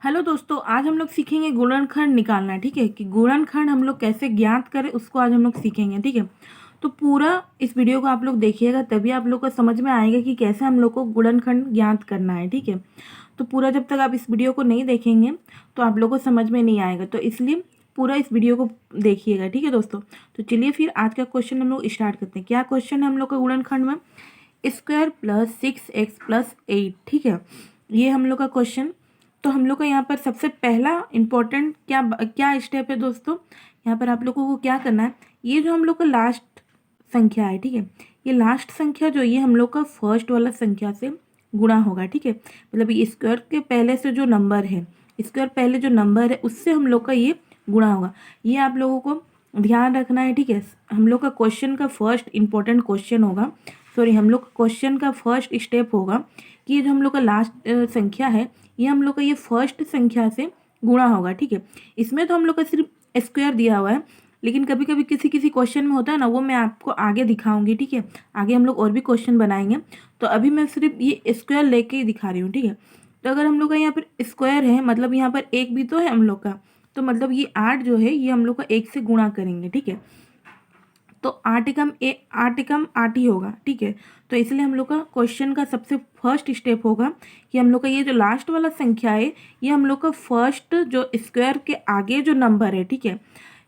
Hello दोस्तों, आज हम लोग सीखेंगे गुणनखंड निकालना। ठीक है कि गुणनखंड हम लोग कैसे ज्ञात करें, उसको आज हम लोग सीखेंगे। ठीक है, तो पूरा इस वीडियो को आप लोग देखिएगा, तभी आप लोग को समझ में आएगा कि कैसे हम लोग को गुणनखंड ज्ञात करना है। ठीक है, तो पूरा जब तक आप इस वीडियो को नहीं देखेंगे तो आप लोग को समझ में नहीं आएगा, तो इसलिए पूरा इस वीडियो को देखिएगा। ठीक है दोस्तों, तो चलिए फिर आज का क्वेश्चन हम लोग स्टार्ट करते हैं। क्या क्वेश्चन है हम लोग का गुणनखंड में? Square plus 6x+8। ठीक है, ये हम लोग का क्वेश्चन। तो हम लोग का यहाँ पर सबसे पहला इम्पोर्टेंट क्या क्या स्टेप है दोस्तों, यहाँ पर आप लोगों को क्या करना है, ये जो हम लोग का लास्ट संख्या है, ठीक है, ये लास्ट संख्या जो ये हम लोग का फर्स्ट वाला संख्या से गुणा होगा। ठीक है, मतलब ये स्क्वायर के पहले से जो नंबर है, स्क्वायर पहले जो नंबर है उससे हम लोग का ये गुणा होगा। ये आप लोगों को ध्यान रखना है। ठीक है, हम लोग का क्वेश्चन का फर्स्ट इम्पोर्टेंट क्वेश्चन होगा, सॉरी हम लोग क्वेश्चन का फर्स्ट स्टेप होगा कि ये जो हम लोग का लास्ट संख्या है, ये हम लोग का ये फर्स्ट संख्या से गुणा होगा। ठीक है, इसमें तो हम लोग का सिर्फ स्क्वायर दिया हुआ है, लेकिन कभी कभी किसी किसी क्वेश्चन में होता है ना, वो मैं आपको आगे दिखाऊंगी। ठीक है, आगे हम लोग और भी क्वेश्चन बनाएंगे, तो अभी मैं सिर्फ ये स्क्वायर लेके ही दिखा रही हूँ। ठीक है, तो अगर हम लोग का यहाँ पर स्क्वायर है, मतलब यहाँ पर एक भी तो है हम लोग का, तो मतलब ये 8 जो है ये हम लोग का 1 से गुणा करेंगे। ठीक है, तो 8 एकम 8 ही होगा। ठीक है, तो इसलिए हम लोग का क्वेश्चन का सबसे फर्स्ट स्टेप होगा कि हम लोग का ये जो लास्ट वाला संख्या है, ये हम लोग का फर्स्ट जो स्क्वायर के आगे जो नंबर है, ठीक है,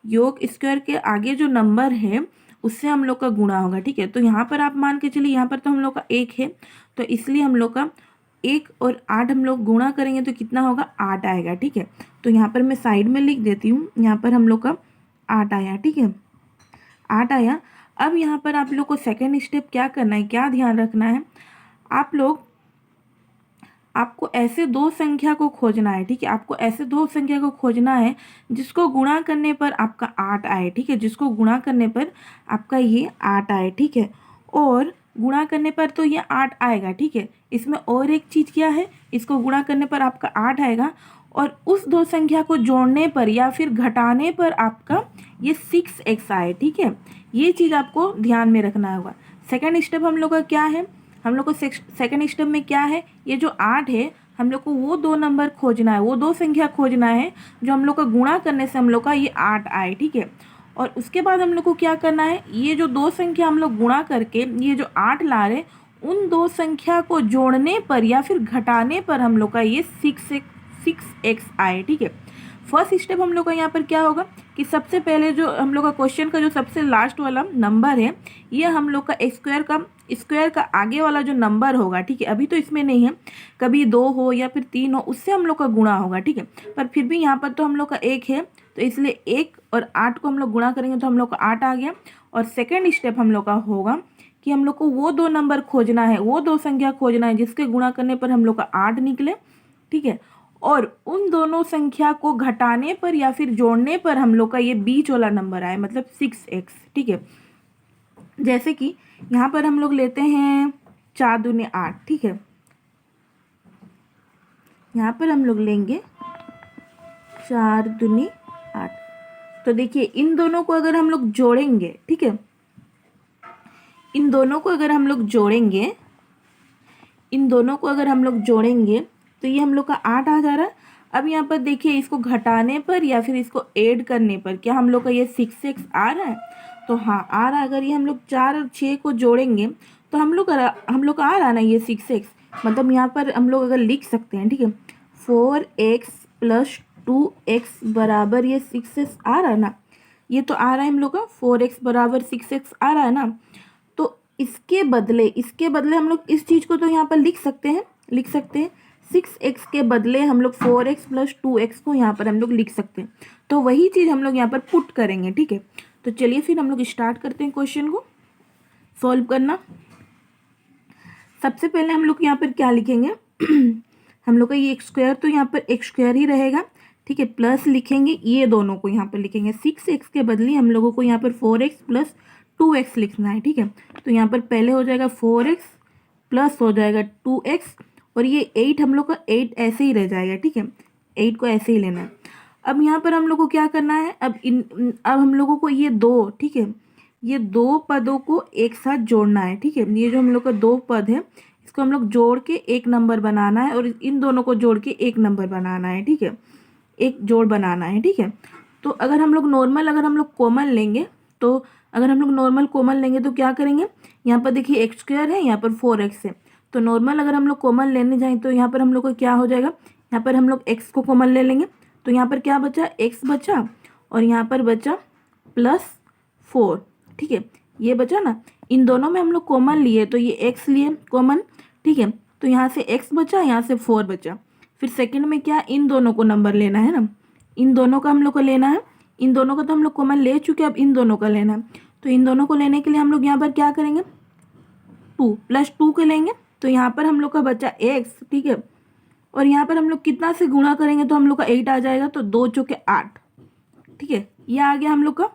योग स्क्वायर के आगे जो नंबर है उससे हम लोग का गुणा होगा। ठीक है, तो यहाँ पर आप मान के चलिए, यहाँ पर तो हम लोग का 1 है, तो इसलिए हम लोग का 1 और 8 हम लोग गुणा करेंगे तो कितना होगा, 8 आएगा। ठीक है, तो यहाँ पर मैं साइड में लिख देती हूँ, यहाँ पर हम लोग का 8 आया। ठीक है, 8 आया। अब यहाँ पर आप लोग को सेकेंड स्टेप क्या करना है, क्या ध्यान रखना है, आपको ऐसे दो संख्या को खोजना है। ठीक है, आपको ऐसे दो संख्या को खोजना है जिसको गुणा करने पर आपका 8 आए। ठीक है, जिसको गुणा करने पर आपका ये 8 आए। ठीक है, और गुणा करने पर तो ये 8 आएगा। ठीक है, इसमें और एक चीज़ क्या है, इसको गुणा करने पर आपका 8 आएगा, और उस दो संख्या को जोड़ने पर या फिर घटाने पर आपका ये 6x आए। ठीक है, ये चीज़ आपको ध्यान में रखना होगा। सेकेंड स्टेप हम लोग का क्या है, हम लोग को सेकेंड स्टेप में क्या है, ये जो 8 है हम लोग को वो दो नंबर खोजना है, वो दो संख्या खोजना है जो हम लोग का गुणा करने से हम लोग का ये 8 आए। ठीक है, और उसके बाद हम लोग को क्या करना है, ये जो दो संख्या हम लोग गुणा करके ये जो 8 ला रहे, उन दो संख्या को जोड़ने पर या फिर घटाने पर हम लोग का ये 6x आए। ठीक है, फर्स्ट स्टेप हम लोग का यहाँ पर क्या होगा कि सबसे पहले जो हम लोग का क्वेश्चन का जो सबसे लास्ट वाला नंबर है, ये हम लोग का स्क्वायर का आगे वाला जो नंबर होगा। ठीक है, अभी तो इसमें नहीं है, कभी 2 हो या फिर 3 हो, उससे हम लोग का गुणा होगा। ठीक है, पर फिर भी यहाँ पर तो हम लोग का 1 है, तो इसलिए 1 और 8 को हम लोग गुणा करेंगे तो हम लोग का 8 आ गया। और सेकेंड स्टेप हम लोग का होगा कि हम लोग को वो दो नंबर खोजना है, वो दो संख्या खोजना है जिसके गुणा करने पर हम लोग का 8 निकले। ठीक है, और उन दोनों संख्या को घटाने पर या फिर जोड़ने पर हम लोग का ये बीच वाला नंबर आए, मतलब 6x। ठीक है, जैसे कि यहाँ पर हम लोग लेते हैं 4 दूनी 8। ठीक है, यहाँ पर हम लोग लेंगे 4 दूनी 8। तो देखिए इन दोनों को अगर हम लोग जोड़ेंगे, ठीक है, इन दोनों को अगर हम लोग जोड़ेंगे, इन दोनों को अगर हम लोग जोड़ेंगे तो ये हम लोग का 8 आ जा रहा है। अब यहाँ पर देखिए इसको घटाने पर या फिर इसको ऐड करने पर क्या हम लोग का ये 6x आ रहा है, तो हाँ आ रहा है। अगर ये हम लोग 4 और 6 को जोड़ेंगे तो हम लोग का आ रहा है ना ये 6x, मतलब यहाँ पर हम लोग अगर लिख सकते हैं, ठीक है, 4x + 2x बराबर ये 6x आ रहा है ना, ये तो आ रहा है हम लोग का 4x बराबर 6x आ रहा है ना। तो इसके बदले हम लोग इस चीज़ को तो यहाँ पर लिख सकते हैं 6x के बदले हम लोग 4x + 2x को यहाँ पर हम लोग लिख सकते हैं, तो वही चीज़ हम लोग यहाँ पर पुट करेंगे। ठीक है, तो चलिए फिर हम लोग स्टार्ट करते हैं क्वेश्चन को सॉल्व करना। सबसे पहले हम लोग यहाँ पर क्या लिखेंगे हम लोग का ये स्क्वायर, तो यहाँ पर एक स्क्वायर ही रहेगा। ठीक है, प्लस लिखेंगे, ये दोनों को यहाँ पर लिखेंगे, 6x के बदले हम लोगों को यहाँ पर 4x + 2x लिखना है। ठीक है, तो यहाँ पर पहले हो जाएगा 4x प्लस हो जाएगा 2x, और ये 8 हम लोग का 8 ऐसे ही रह जाएगा। ठीक है, 8 को ऐसे ही लेना है। अब यहाँ पर हम लोग को क्या करना है, अब हम लोगों को ये दो, ठीक है, ये दो पदों को एक साथ जोड़ना है। ठीक है, ये जो हम लोग का दो पद है इसको हम लोग जोड़ के एक नंबर बनाना है और इन दोनों को जोड़ के एक नंबर बनाना है, ठीक है, एक जोड़ बनाना है, ठीक है। तो अगर हम लोग नॉर्मल अगर हम लोग कॉमन लेंगे तो अगर हम लोग नॉर्मल कॉमन लेंगे तो क्या करेंगे, यहाँ पर देखिए एक्स स्क्वायर है, यहाँ पर 4x है, तो नॉर्मल अगर हम लोग कॉमन लेने जाएँ तो यहाँ पर हम लोग को क्या हो जाएगा, यहाँ पर हम लोग x को कॉमन ले लेंगे तो यहाँ पर क्या बचा, x बचा और यहाँ पर बचा +4, ठीक है, ये बचा ना। इन दोनों में हम लोग कॉमन लिए तो ये x लिए कॉमन, ठीक है, तो यहाँ से x बचा, यहाँ से 4 बचा। फिर सेकंड में क्या, इन दोनों को नंबर लेना है ना, इन दोनों का हम लोग को लेना है, इन दोनों का तो हम लोग कॉमन ले चुके, अब इन दोनों का लेना है। तो इन दोनों को लेने के लिए हम लोग यहाँ पर क्या करेंगे, 2 + 2 के लेंगे, तो यहाँ पर हम लोग का बचा x, ठीक है, और यहाँ पर हम लोग कितना से गुणा करेंगे तो हम लोग का 8 आ जाएगा, तो 2 चौके 8, ठीक है, ये आ गया हम लोग का।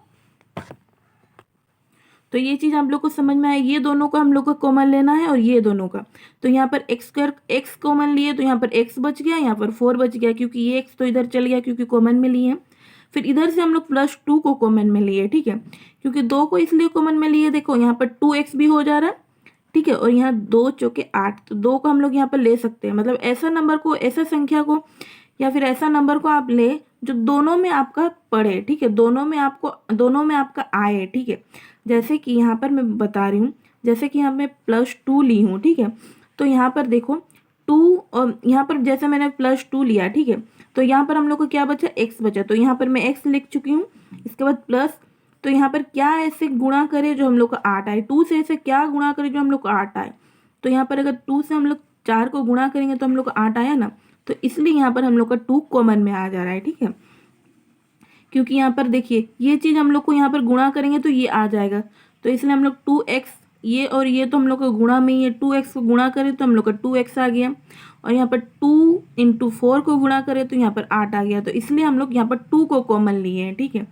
तो ये चीज़ आप लोग को समझ में आए, ये दोनों का हम लोग को कॉमन लेना है और ये दोनों का। तो यहाँ पर x कॉमन लिए तो यहाँ पर x बच गया, यहाँ पर 4 बच गया, क्योंकि ये x तो इधर चल गया क्योंकि कॉमन में लिए हैं। फिर इधर से हम लोग +2 को कॉमन में लिए, ठीक है, क्योंकि 2 को इसलिए कॉमन में लिए, देखो यहाँ पर 2x भी हो जा रहा है, ठीक है, और यहाँ 2 चौके 8, तो 2 को हम लोग यहाँ पर ले सकते हैं, मतलब ऐसा नंबर को, ऐसा संख्या को या फिर ऐसा नंबर को आप ले जो दोनों में आपका पड़े, ठीक है, दोनों में आपका आए, ठीक है। जैसे कि यहाँ पर मैं बता रही हूँ, जैसे कि यहाँ मैं +2 ली हूँ, ठीक है, तो यहाँ पर देखो 2 और यहाँ पर जैसे मैंने +2 लिया, ठीक है, तो यहाँ पर हम लोग को क्या बचा, x बचा, तो यहाँ पर मैं x लिख चुकी हूँ, इसके बाद प्लस, तो यहाँ पर क्या ऐसे गुणा करे जो हम लोग का 8 आए, 2 से ऐसे क्या गुणा करे जो हम लोग को 8 आए, तो यहाँ पर अगर 2 से हम लोग 4 को गुणा करेंगे तो हम लोग को 8 आया ना, तो इसलिए यहाँ पर हम लोग का 2 कॉमन में आ जा रहा है, ठीक है, क्योंकि यहाँ पर देखिए ये चीज़ हम लोग को यहाँ पर गुणा करेंगे तो ये आ जाएगा, तो इसलिए हम लोग 2x, ये और ये तो हम लोग का गुणा में ही है, 2x को गुणा करें तो हम लोग का 2x आ गया, और यहाँ पर 2 × 4 को गुणा करें तो यहाँ पर 8 आ गया, तो इसलिए हम लोग यहाँ पर 2 को कॉमन लिए हैं, ठीक है।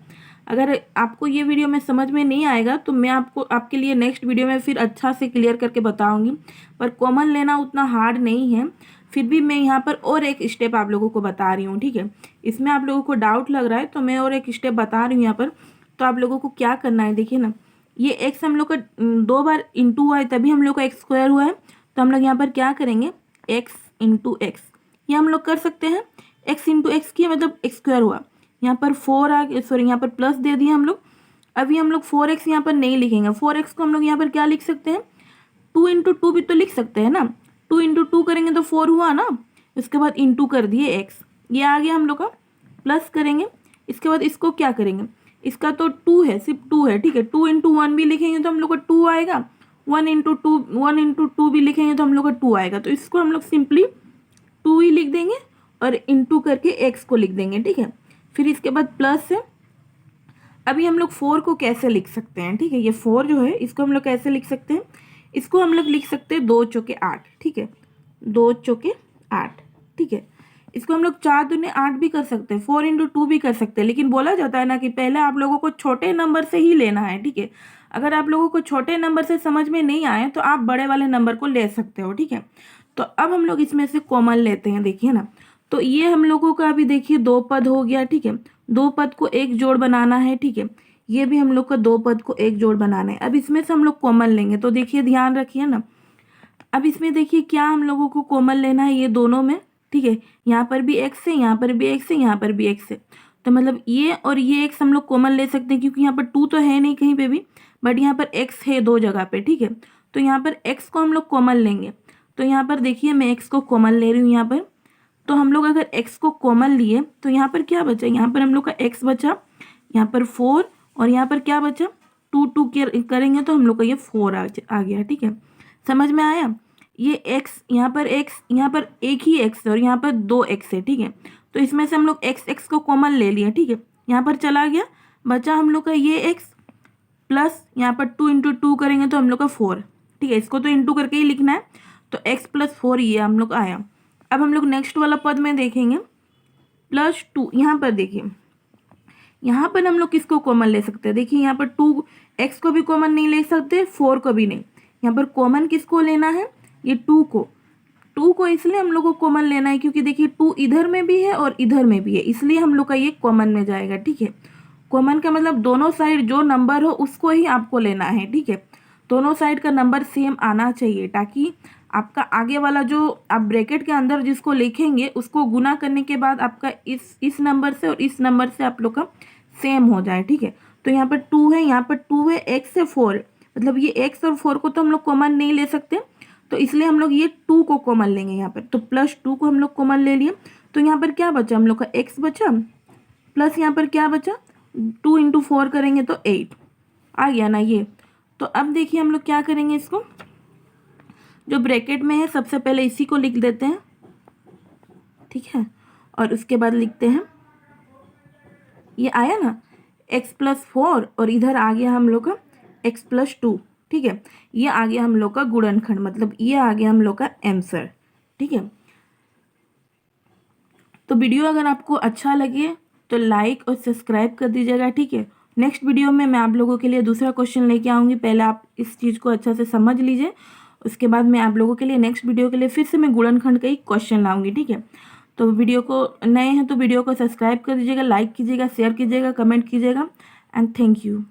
अगर आपको ये वीडियो में समझ में नहीं आएगा तो मैं आपके लिए नेक्स्ट वीडियो में फिर अच्छा से क्लियर करके बताऊँगी, पर कॉमन लेना उतना हार्ड नहीं है, फिर भी मैं यहाँ पर और एक स्टेप आप लोगों को बता रही हूँ, ठीक है। इसमें आप लोगों को डाउट लग रहा है तो मैं और एक स्टेप बता रही हूँ यहाँ पर। तो आप लोगों को क्या करना है, देखिए ना, ये x हम लोग का 2 बार इंटू हुआ है तभी हम लोग का x स्क्वायर हुआ है, तो हम लोग यहाँ पर क्या करेंगे, x × x, ये हम लोग कर सकते हैं, x × x किया मतलब x स्क्वायर हुआ, यहाँ पर 4 आ गया, सॉरी यहाँ पर प्लस दे दिए हम लोग। अभी हम लोग 4x यहाँ पर नहीं लिखेंगे, 4x को हम लोग यहाँ पर क्या लिख सकते हैं, 2 × 2 भी तो लिख सकते हैं ना, 2 × 2 करेंगे तो 4 हुआ ना, इसके बाद इंटू कर दिए x, ये आ गया हम लोग का, प्लस करेंगे, इसके बाद इसको क्या करेंगे, इसका तो 2 है, सिर्फ 2 है, ठीक है, 2 × 1 भी लिखेंगे तो हम लोग का 2 आएगा, 1 × 2 भी लिखेंगे तो हम लोग का 2 आएगा, तो इसको हम लोग सिंपली 2 ही लिख देंगे और इंटू करके x को लिख देंगे, ठीक है। फिर इसके बाद प्लस है, अभी हम लोग 4 को कैसे लिख सकते हैं, ठीक है, ये 4 जो है इसको हम लोग कैसे लिख सकते हैं, इसको हम लोग लिख सकते हैं 2 चौके 8, ठीक है, 2 चौके 8, ठीक है। इसको हम लोग 4 दूने 8 भी कर सकते हैं, 4 × 2 भी कर सकते हैं, लेकिन बोला जाता है ना कि पहले आप लोगों को छोटे नंबर से ही लेना है, ठीक है। अगर आप लोगों को छोटे नंबर से समझ में नहीं आए तो आप बड़े वाले नंबर को ले सकते हो, ठीक है। तो अब हम लोग इसमें से कॉमन लेते हैं, देखिए ना, तो ये हम लोगों का अभी देखिए 2 पद हो गया, ठीक है, 2 पद को एक जोड़ बनाना है, ठीक है, ये भी हम लोग का 2 पद को एक जोड़ बनाना है। अब इसमें से हम लोग कॉमन लेंगे, तो देखिए ध्यान रखिए ना, अब इसमें देखिए क्या हम लोगों को कॉमन लेना है, ये दोनों में, ठीक है, यहाँ पर भी x है, यहाँ पर भी x है, यहाँ पर भी x है, तो मतलब ये और ये x हम लोग कॉमन ले सकते हैं, क्योंकि यहाँ पर 2 तो है नहीं कहीं पे भी, बट यहाँ पर x है 2 जगह पे, ठीक है, तो यहाँ पर x को हम लोग कॉमन लेंगे, तो यहाँ पर देखिए मैं x को कॉमन ले रही हूँ यहाँ पर, तो हम लोग अगर x को कॉमन लिए तो यहाँ पर क्या बचा, यहाँ पर हम लोग का x बचा, यहाँ पर 4 और यहाँ पर क्या बचा, 2 करेंगे तो हम लोग का ये 4 आ गया, ठीक है, समझ में आया। ये x, यहाँ पर एक ही x है और यहाँ पर 2 x है, ठीक है, तो इसमें से हम लोग x को कॉमन ले लिया, ठीक है, यहाँ पर चला गया, बचा हम लोग का ये x प्लस यहाँ पर 2 × 2 करेंगे तो हम लोग का 4, ठीक है, इसको तो इंटू करके ही लिखना है, तो x + 4 ये हम लोग आया। अब हम लोग नेक्स्ट वाला पद में देखेंगे +2, यहाँ पर देखिए, यहाँ पर हम लोग किसको कॉमन ले सकते हैं, देखिए यहाँ पर 2x को भी कॉमन नहीं ले सकते, 4 को भी नहीं, यहाँ पर कॉमन किसको लेना है, ये 2 को इसलिए हम लोग को कॉमन लेना है क्योंकि देखिए 2 इधर में भी है और इधर में भी है, इसलिए हम लोग का ये कॉमन में जाएगा, ठीक है। कॉमन का मतलब दोनों साइड जो नंबर हो उसको ही आपको लेना है, ठीक है, दोनों साइड का नंबर सेम आना चाहिए ताकि आपका आगे वाला जो आप ब्रैकेट के अंदर जिसको लिखेंगे उसको गुना करने के बाद आपका इस नंबर से और इस नंबर से आप लोग का सेम हो जाए, ठीक है। तो यहाँ पर 2 है, यहाँ पर 2 है, x से 4, मतलब ये x और 4 को तो हम लोग कॉमन नहीं ले सकते, तो इसलिए हम लोग ये 2 को कॉमन लेंगे यहाँ पर। तो +2 को हम लोग कॉमन ले लिए, तो यहाँ पर क्या बचा, हम लोग का x बचा, प्लस यहाँ पर क्या बचा, 2 × 4 करेंगे तो 8 आ गया ना ये। तो अब देखिए हम लोग क्या करेंगे, इसको जो ब्रैकेट में है सबसे पहले इसी को लिख देते हैं, ठीक है, और उसके बाद लिखते हैं, ये आया ना x + 4 और इधर आ गया हम लोग का x + 2, ठीक है। ये आ गया हम लोग का गुणनखंड, मतलब ये आ गया हम लोग का आंसर, ठीक है। तो वीडियो अगर आपको अच्छा लगे तो लाइक और सब्सक्राइब कर दीजिएगा, ठीक है। नेक्स्ट वीडियो में मैं आप लोगों के लिए दूसरा क्वेश्चन लेके आऊँगी, पहले आप इस चीज़ को अच्छा से समझ लीजिए, उसके बाद मैं आप लोगों के लिए नेक्स्ट वीडियो के लिए फिर से मैं गुणनखंड का ही क्वेश्चन लाऊंगी, ठीक है। तो वीडियो को नए हैं तो वीडियो को सब्सक्राइब कर दीजिएगा, लाइक कीजिएगा, शेयर कीजिएगा, कमेंट कीजिएगा एंड थैंक यू।